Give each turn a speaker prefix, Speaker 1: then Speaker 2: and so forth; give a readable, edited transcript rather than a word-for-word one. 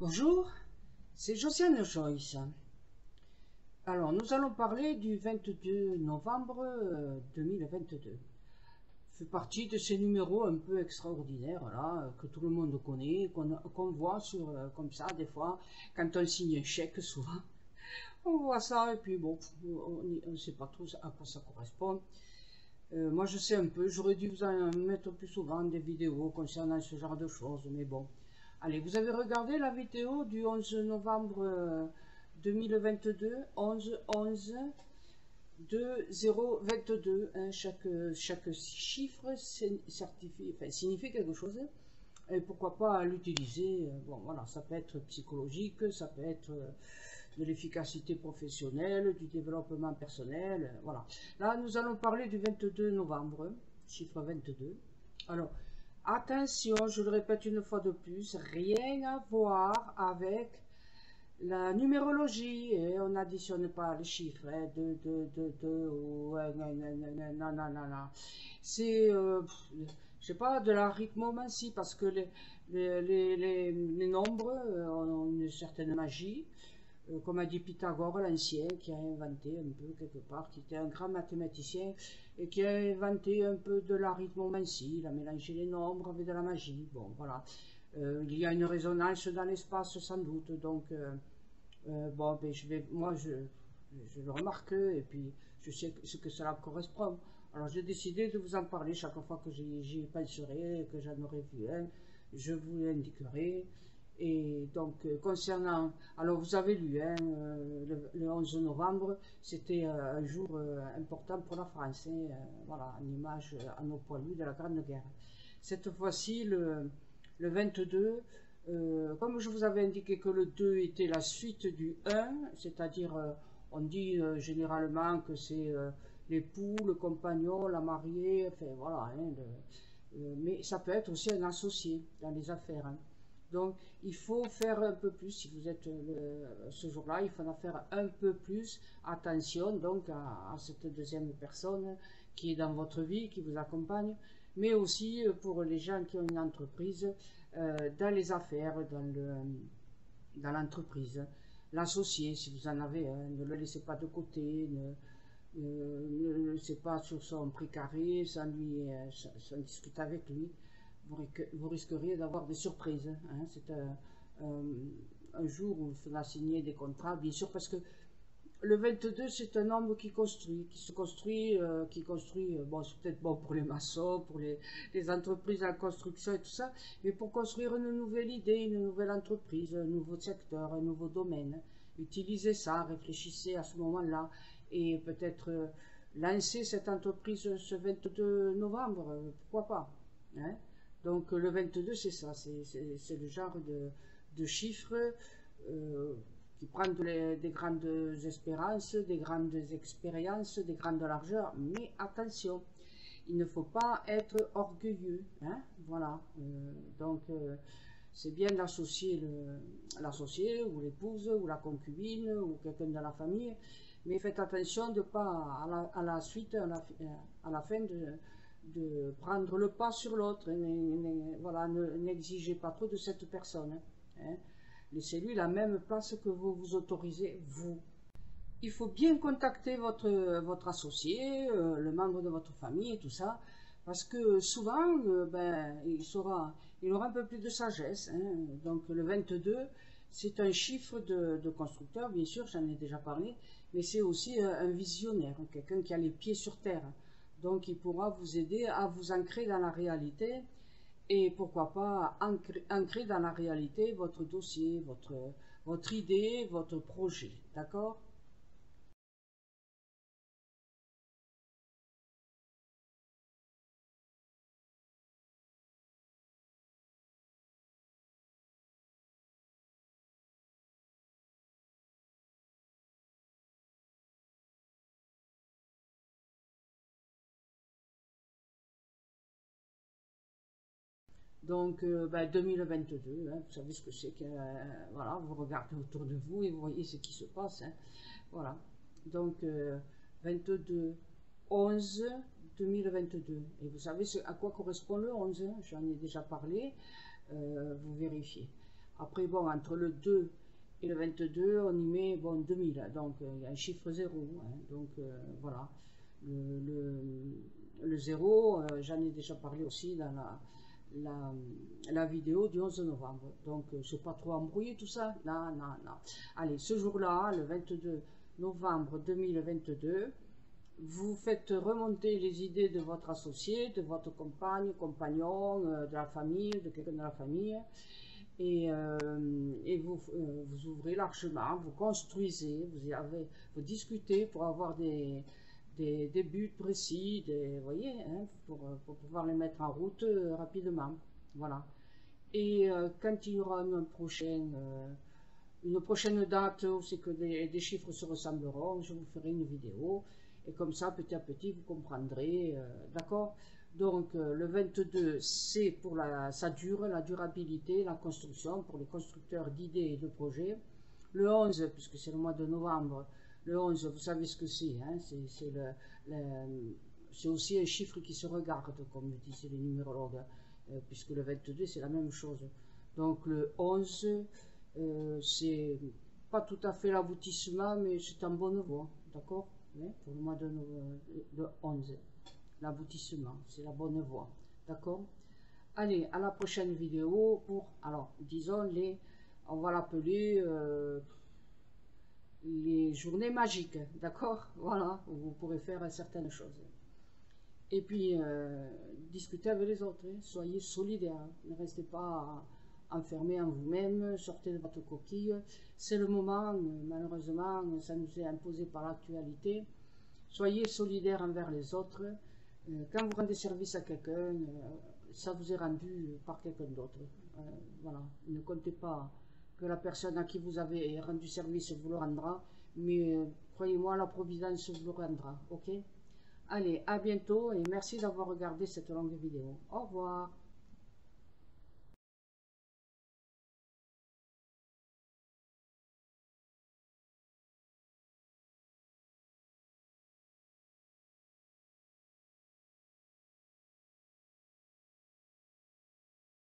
Speaker 1: Bonjour, c'est Josiane Joyce. Alors, nous allons parler du 22 novembre 2022. Fait partie de ces numéros un peu extraordinaires là, que tout le monde connaît, qu'on voit sur, comme ça des fois, quand on signe un chèque souvent. On voit ça et puis bon, on ne sait pas trop à quoi ça correspond. Moi je sais un peu, j'aurais dû vous en mettre plus souvent des vidéos concernant ce genre de choses, mais bon. Allez, vous avez regardé la vidéo du 11 novembre 2022, 11 2 0 22, hein, chaque chiffre signifie quelque chose, et pourquoi pas l'utiliser. Bon voilà, ça peut être psychologique, ça peut être de l'efficacité professionnelle, du développement personnel, voilà. Là nous allons parler du 22 novembre, chiffre 22. Alors attention, je le répète une fois de plus, rien à voir avec la numérologie, et on n'additionne pas les chiffres, hein, 2, 2, 2, 2, ou non, non, non, non. C'est, je sais pas, de l'arithmomancie, parce que les nombres ont une certaine magie, comme a dit Pythagore l'ancien, qui a inventé un peu quelque part, qui était un grand mathématicien, et qui a inventé un peu de l'arithmomancie, il a mélangé les nombres avec de la magie, bon voilà. Il y a une résonance dans l'espace sans doute, donc bon, ben, je le remarque et puis je sais ce que cela correspond. Alors j'ai décidé de vous en parler chaque fois que j'y penserai, que j'en aurai vu un, je vous l'indiquerai. Et donc concernant, alors vous avez lu, hein, le 11 novembre, c'était un jour important pour la France, hein, voilà, en image à nos poilus de la Grande Guerre. Cette fois-ci, le 22, comme je vous avais indiqué que le 2 était la suite du 1, c'est-à-dire on dit généralement que c'est l'époux, le compagnon, la mariée, enfin voilà, hein, mais ça peut être aussi un associé dans les affaires, hein. Donc il faut faire un peu plus, si vous êtes ce jour-là, il faudra faire un peu plus attention donc à cette deuxième personne qui est dans votre vie, qui vous accompagne, mais aussi pour les gens qui ont une entreprise, dans les affaires, dans l'entreprise. L'associé, si vous en avez un, ne le laissez pas de côté, ne laissez pas sur son précaré, sans discuter avec lui. Vous risqueriez d'avoir des surprises, hein. C'est un jour où il faudra signer des contrats, bien sûr, parce que le 22, c'est un nombre qui construit, bon, c'est peut-être bon pour les maçons, pour les entreprises en construction et tout ça, mais pour construire une nouvelle idée, une nouvelle entreprise, un nouveau secteur, un nouveau domaine. Utilisez ça, réfléchissez à ce moment-là, et peut-être lancer cette entreprise ce 22 novembre, pourquoi pas, hein. Donc le 22, c'est ça, c'est le genre de chiffre euh, qui prennent des grandes espérances, des grandes expériences, des grandes largeurs, mais attention, il ne faut pas être orgueilleux, hein, voilà. C'est bien l'associé ou l'épouse ou la concubine ou quelqu'un de la famille, mais faites attention de pas à la suite, à la fin de prendre le pas sur l'autre. Voilà, n'exigez pas trop de cette personne, hein. Laissez-lui la même place que vous vous autorisez, vous. Il faut bien contacter votre associé, le membre de votre famille et tout ça, parce que souvent, ben, il aura un peu plus de sagesse, hein. Donc le 22, c'est un chiffre de constructeur, bien sûr, j'en ai déjà parlé, mais c'est aussi un visionnaire, quelqu'un qui a les pieds sur terre. Donc il pourra vous aider à vous ancrer dans la réalité et pourquoi pas ancrer dans la réalité votre dossier, votre idée, votre projet. D'accord? Donc, ben, 2022, hein, vous savez ce que c'est que, voilà, vous regardez autour de vous et vous voyez ce qui se passe, hein, voilà. Donc, 22, 11, 2022. Et vous savez à quoi correspond le 11, hein, j'en ai déjà parlé, vous vérifiez. Après, bon, entre le 2 et le 22, on y met, bon, 2000. Donc, il y a un chiffre 0. Hein, donc, voilà. Le, le 0, j'en ai déjà parlé aussi dans la vidéo du 11 novembre. Donc, je ne pas trop embrouiller tout ça. Non, non, non. Allez, ce jour-là, le 22 novembre 2022, vous faites remonter les idées de votre associé, de votre compagne, compagnon, de la famille, de quelqu'un de la famille, et vous ouvrez largement, vous construisez, vous discutez pour avoir des buts précis, vous voyez, hein, pour pouvoir les mettre en route rapidement. Voilà. Et quand il y aura une prochaine date où c'est que des chiffres se ressembleront, je vous ferai une vidéo. Et comme ça, petit à petit, vous comprendrez. D'accord? Donc, le 22, c'est pour ça dure, la durabilité, la construction, pour les constructeurs d'idées et de projets. Le 11, puisque c'est le mois de novembre, le 11, vous savez ce que c'est. Hein, c'est aussi un chiffre qui se regarde, comme disent les numérologues, puisque le 22, c'est la même chose. Donc, le 11, c'est pas tout à fait l'aboutissement, mais c'est en bonne voie. D'accord? Pour le mois de 11, l'aboutissement, c'est la bonne voie, d'accord. Allez, à la prochaine vidéo pour, alors, disons, on va l'appeler les journées magiques, d'accord, voilà, où vous pourrez faire certaines choses. Et puis, discutez avec les autres, hein. Soyez solidaires, ne restez pas enfermés en vous-même, sortez de votre coquille. C'est le moment, malheureusement, ça nous est imposé par l'actualité. Soyez solidaires envers les autres. Quand vous rendez service à quelqu'un, ça vous est rendu par quelqu'un d'autre. Voilà, ne comptez pas que la personne à qui vous avez rendu service vous le rendra, mais croyez-moi, la providence vous le rendra, ok? Allez, à bientôt et merci d'avoir regardé cette longue vidéo. Au revoir.